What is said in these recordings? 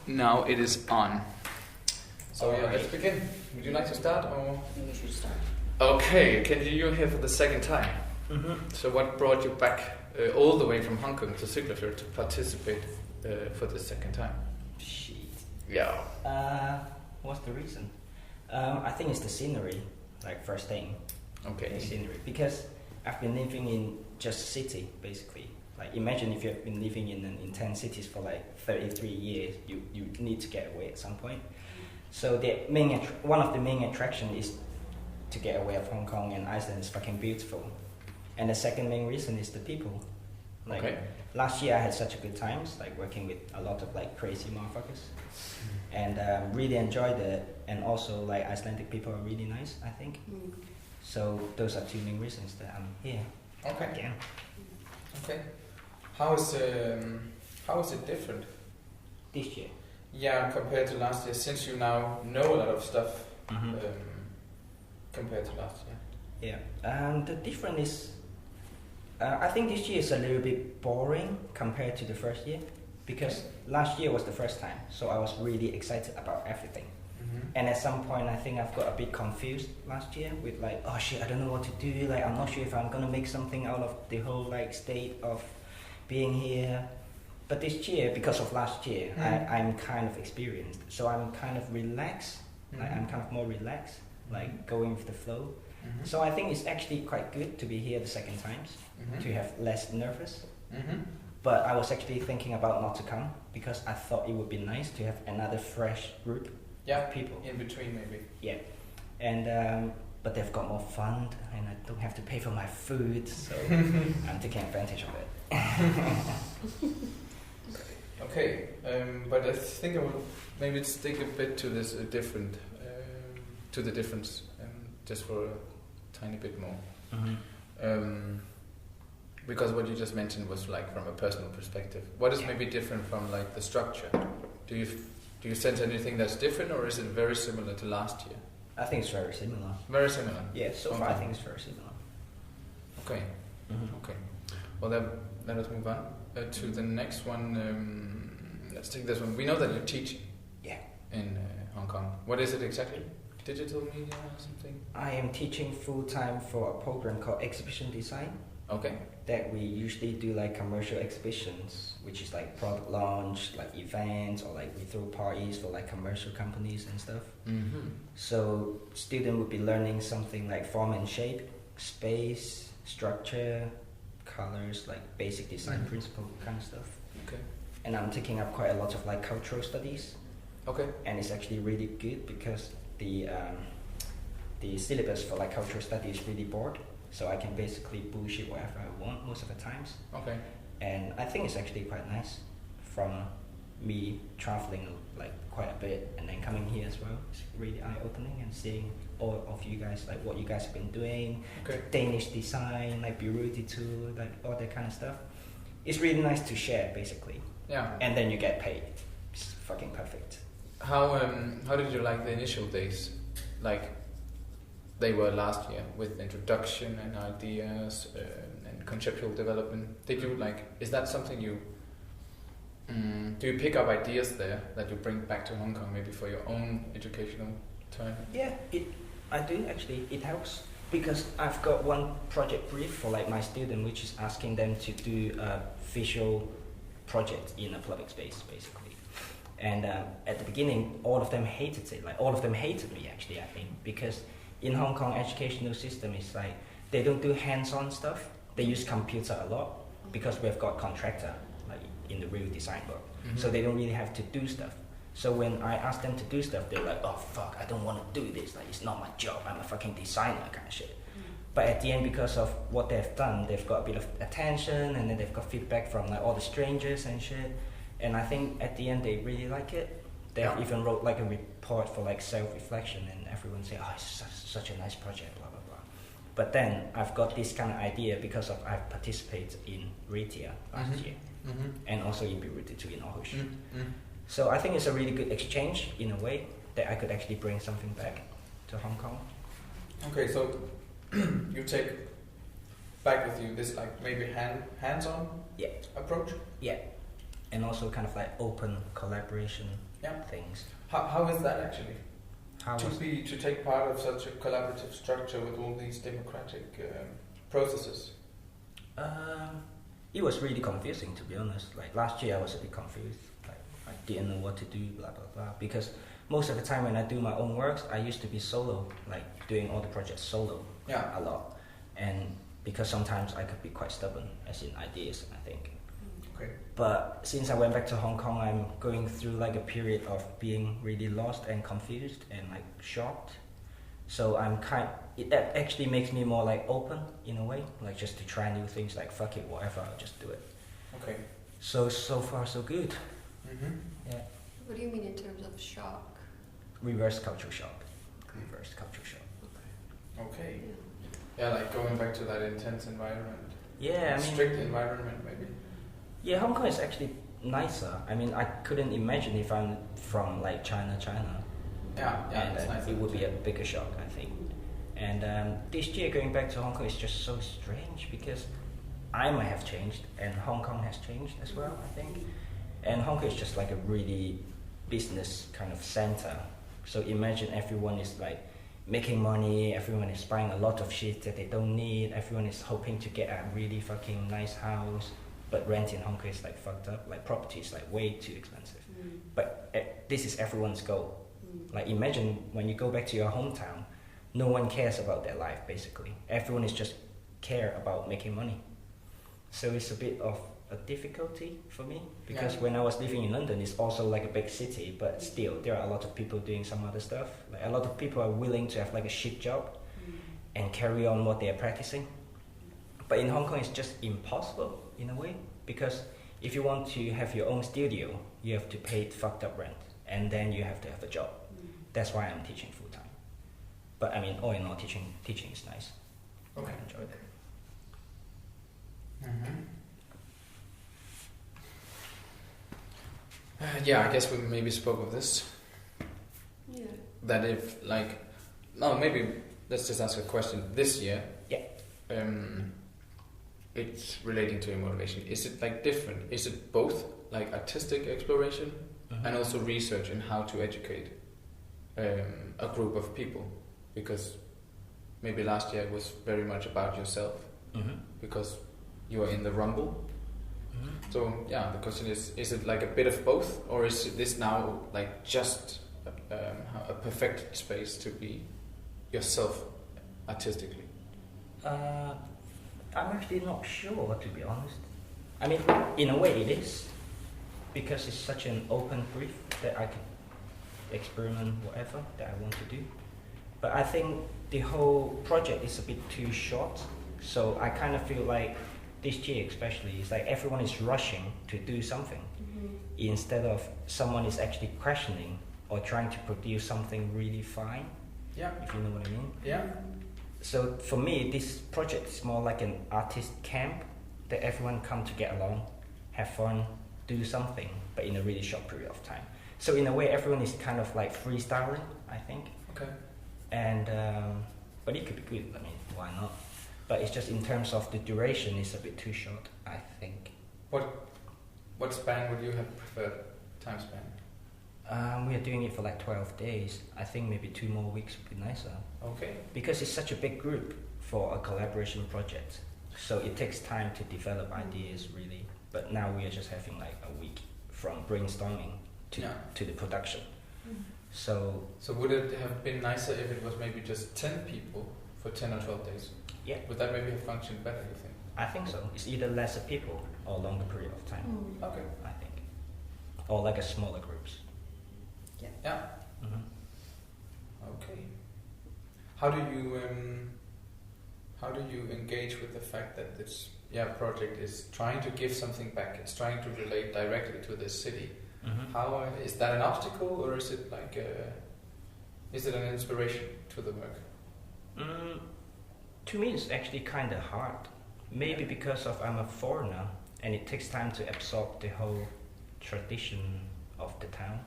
Now it is on. So let's begin. Would you like to start or should we start? Okay, you're here for the second time. Mm-hmm. So what brought you back all the way from Hong Kong to Siglafjord to participate for the second time? Shit. Yeah. What's the reason? I think it's the scenery, like first thing. Okay. The scenery. Because I've been living in just a city, basically. Like imagine if you've been living in 10 cities for like 33 years, you need to get away at some point. So the one of the main attractions is to get away of Hong Kong, and Iceland is fucking beautiful. And the second main reason is the people. Like last year I had such a good times, like working with a lot of like crazy motherfuckers, and really enjoyed it. And also like Icelandic people are really nice, I think. So those are two main reasons that I'm here. Okay. Again. Okay. How is it different This year? Yeah, compared to last year, since you now know a lot of stuff compared to last year? Yeah. The difference is, I think this year is a little bit boring compared to the first year, because last year was the first time, so I was really excited about everything. And at some point, I think I've got a bit confused last year with like, oh shit, I don't know what to do. Like, I'm not sure if I'm gonna make something out of the whole like state of being here. But this year, because of last year, I'm kind of experienced, so I'm kind of relaxed. Like I'm kind of more relaxed, like going with the flow. So I think it's actually quite good to be here the second time, to have less nervous. But I was actually thinking about not to come, because I thought it would be nice to have another fresh group of people. In between maybe. Yeah. And but they've got more fun, and I don't have to pay for my food, so I'm taking advantage of it. Okay, but I think I will maybe stick a bit to this different, to the difference, just for a tiny bit more. Because what you just mentioned was like from a personal perspective. What is maybe different from like the structure? Do you sense anything that's different, or is it very similar to last year? I think it's very similar. Very similar? Yeah, so far I think it's very similar. Okay. Okay. Well, then let us move on to the next one. Let's take this one. We know that you teach in Hong Kong. What is it exactly? Digital media or something? I am teaching full-time for a program called Exhibition Design. Okay. That we usually do like commercial exhibitions, which is like product launch, like events, or like we throw parties for like commercial companies and stuff. So student would be learning something like form and shape, space, structure, colors, like basic design principle kind of stuff. Okay. And I'm taking up quite a lot of like cultural studies. Okay. And it's actually really good because the syllabus for like cultural studies is really broad. So I can basically bullshit whatever I want most of the times. Okay. And I think it's actually quite nice from me traveling like quite a bit and then coming here as well. It's really eye-opening and seeing all of you guys, like what you guys have been doing, Danish design, like Bureauty tool, like all that kind of stuff. It's really nice to share basically. Yeah. And then you get paid. It's fucking perfect. How did you like the initial days? Like they were last year with introduction and ideas and conceptual development. Did you like? Is that something you? Do you pick up ideas there that you bring back to Hong Kong, maybe for your own educational time? Yeah, I do actually. It helps because I've got one project brief for like my student, which is asking them to do a visual project in a public space, basically. And at the beginning, all of them hated it. Like all of them hated me, actually. I think because in Hong Kong educational system is like they don't do hands-on stuff. They use computer a lot because we've got contractor like in the real design work. So they don't really have to do stuff. So when I ask them to do stuff, they're like, oh fuck, I don't want to do this. Like it's not my job. I'm a fucking designer kind of shit. But at the end, because of what they've done, they've got a bit of attention, and then they've got feedback from like all the strangers and shit. And I think at the end they really like it. They even wrote like a report for like self-reflection, and everyone say, oh, it's such a nice project, blah blah blah. But then I've got this kind of idea because of I've participated in RITIA last year, and also in Bureauty too in Aarhus. So I think it's a really good exchange in a way that I could actually bring something back to Hong Kong. Okay, so you take back with you this like maybe hands-on approach? Yeah. and also kind of like open collaboration Yeah. things. How is that actually? How was To take part of such a collaborative structure with all these democratic processes. It was really confusing, to be honest. Like last year, I was a bit confused. Like I didn't know what to do, blah blah blah. Because most of the time when I do my own works, I used to be solo, like doing all the projects solo. Yeah. A lot, and because sometimes I could be quite stubborn, as in ideas, I think. Okay. But since I went back to Hong Kong, I'm going through like a period of being really lost and confused and like shocked. So it actually makes me more like open in a way, like just to try new things, like fuck it, whatever, I'll just do it. Okay. So far so good. Mm-hmm. Yeah. What do you mean in terms of shock? Reverse culture shock. Reverse culture shock. Okay. Yeah. Yeah, like going back to that intense environment. Yeah, I mean, strict environment, maybe. yeah, Hong Kong is actually nicer. I mean, I couldn't imagine if I'm from like China. Yeah, And it's nice. it would be a bigger shock, I think. And this year going back to Hong Kong is just so strange because I might have changed and Hong Kong has changed as well, I think. And Hong Kong is just like a really business kind of center. So imagine everyone is like making money, everyone is buying a lot of shit that they don't need, everyone is hoping to get a really fucking nice house, but rent in Hong Kong is like fucked up, like property is like way too expensive. But this is everyone's goal. Like imagine when you go back to your hometown, no one cares about their life basically. Everyone is just care about making money. So it's a bit of a difficulty for me because when I was living in London, it's also like a big city, but still there are a lot of people doing some other stuff. Like a lot of people are willing to have like a shit job and carry on what they are practicing. But in Hong Kong, it's just impossible in a way because if you want to have your own studio, you have to pay fucked up rent and then you have to have a job. That's why I'm teaching full time. But I mean, all in all, teaching is nice. Okay. I enjoyed it. Mm-hmm. Yeah, I guess we maybe spoke of this. Yeah. That if like, no, maybe let's just ask a question. This year, it's relating to your motivation. Is it like different? Is it both like artistic exploration and also research in how to educate a group of people? Because maybe last year it was very much about yourself because you were in the rumble. So yeah, the question is it like a bit of both, or is this now like just a perfect space to be yourself artistically? I'm actually not sure, to be honest. I mean, in a way it is, because it's such an open brief that I can experiment whatever that I want to do. But I think the whole project is a bit too short, so I kind of feel like this year especially, it's like everyone is rushing to do something instead of someone is actually questioning or trying to produce something really fine. Yeah. If you know what I mean. Yeah. So for me, this project is more like an artist camp that everyone come to get along, have fun, do something, but in a really short period of time. So in a way, everyone is kind of like freestyling, I think. Okay. And but it could be good. I mean, why not? But it's just in terms of the duration, it's a bit too short, I think. What span would you have preferred? Time span? We are doing it for like 12 days. I think maybe 2 more weeks would be nicer. Okay. Because it's such a big group for a collaboration project. So it takes time to develop ideas, really. But now we are just having like a week from brainstorming to the production. So would it have been nicer if it was maybe just 10 people for 10 or 12 days? Yeah. Would that maybe have functioned better, you think? I think so. It's either lesser people or longer period of time. Okay. I think. Or like a smaller groups. Yeah. Mm-hmm. Okay. How do you engage with the fact that this project is trying to give something back? It's trying to relate directly to this city. Mm-hmm. How is that an obstacle, or is it like is it an inspiration to the work? To me, it's actually kind of hard. Maybe because of I'm a foreigner, and it takes time to absorb the whole tradition of the town,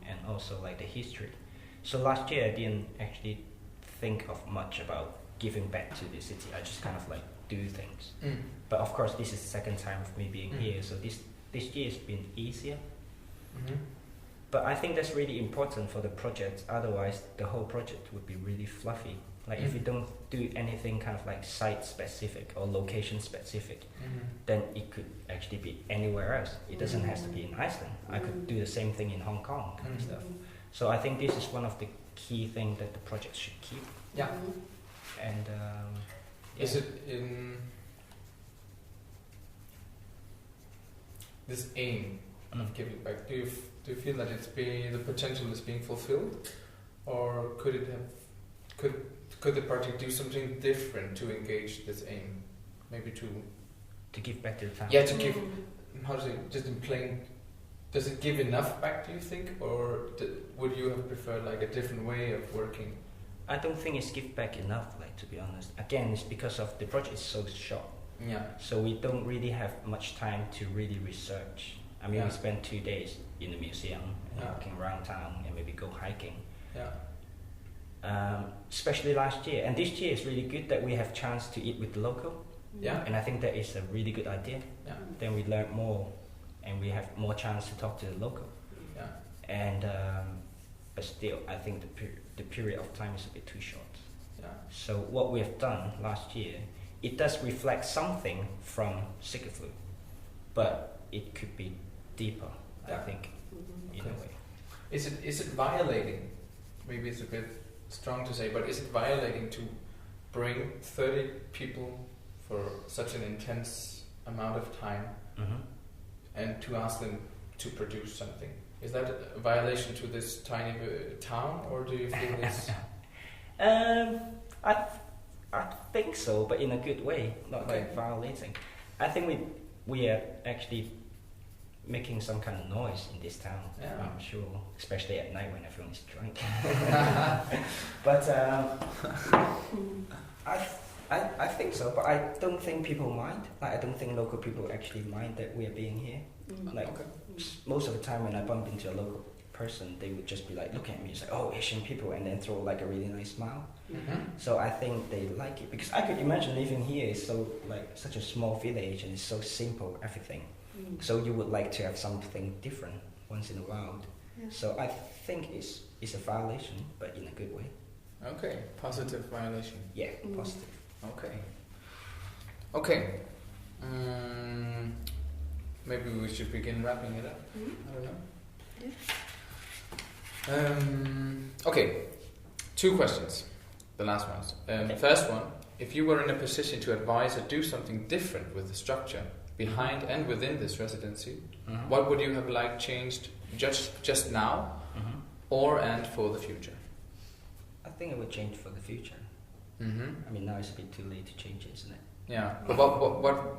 and also like the history. So last year I didn't actually think of much about giving back to the city. I just kind of like do things. But of course, this is the second time of me being here, so this This year has been easier. Mm-hmm. But I think that's really important for the project. Otherwise, the whole project would be really fluffy. Like if you don't do anything kind of like site specific or location specific, then it could actually be anywhere else. It doesn't have to be in Iceland. I could do the same thing in Hong Kong kind of stuff. So I think this is one of the key things that the project should keep. Yeah. And Is it in this aim of giving back? Do you feel that the potential is being fulfilled, or could the project do something different to engage this aim? Maybe to give back to the town. Yeah, to give. How to say? Just in plain. Does it give enough back? Do you think, or would you have preferred like a different way of working? I don't think it's give back enough. Like to be honest, again, it's because of the project is so short. Yeah. So we don't really have much time to really research. I mean, we spend 2 days in the museum, walking around town, and maybe go hiking. Yeah. Especially last year, and this year is really good that we have chance to eat with the local. Yeah. And I think that is a really good idea. Yeah. Then we learn more, and we have more chance to talk to the local. Yeah. And but still, I think the period of time is a bit too short. Yeah. So what we have done last year, it does reflect something from Siglufjord, but it could be deeper. I think, in a way. Is it violating? Maybe it's a bit strong to say, but is it violating to bring 30 people for such an intense amount of time and to ask them to produce something? Is that a violation to this tiny town, or do you feel it's... I think so, but in a good way, not like violating. I think we are actually making some kind of noise in this town. Yeah. I'm sure, especially at night when everyone is drunk. But I think so, but I don't think people mind. Like I don't think local people actually mind that we are being here. Like most of the time when I bump into a local person, they would just be like looking at me, it's like, oh, Asian people, and then throw like a really nice smile. So I think they like it, because I could imagine living here is so like such a small village and it's so simple everything. So you would like to have something different once in a while. So I think it's a violation, but in a good way. Okay, positive violation. Yeah, positive. Okay. Maybe we should begin wrapping it up. I don't know. Yeah. Okay, 2 questions. The last ones. First one: if you were in a position to advise or do something different with the structure behind and within this residency, what would you have liked changed just now, or and for the future? I think it would change for the future. I mean, now it's a bit too late to change it, isn't it? Yeah. But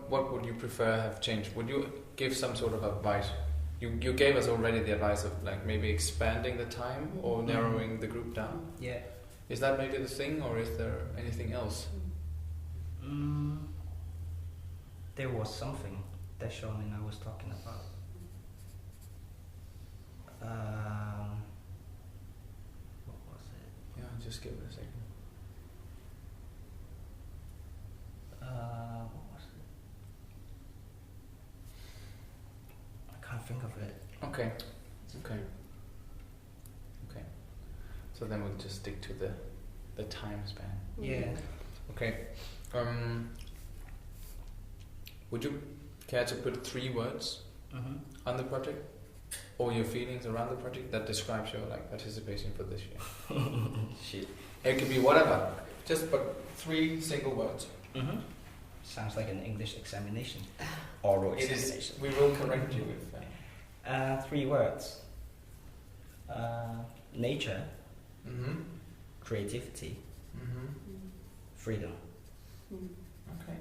what would you prefer have changed? Would you give some sort of advice? You gave us already the advice of like maybe expanding the time or narrowing the group down. Yeah. Is that maybe the thing, or is there anything else? There was something that Sean and I was talking about. What was it? Yeah, just give it a second. What was it? I can't think of it. Okay. So then we'll just stick to the time span. Yeah. Okay. Would you care to put 3 words on the project, or your feelings around the project that describes your like participation for this year? Shit. It could be whatever. Just but 3 single words. Sounds like an English examination. Oral examination. We will correct you if. 3 words. Nature. Creativity. Freedom. Okay.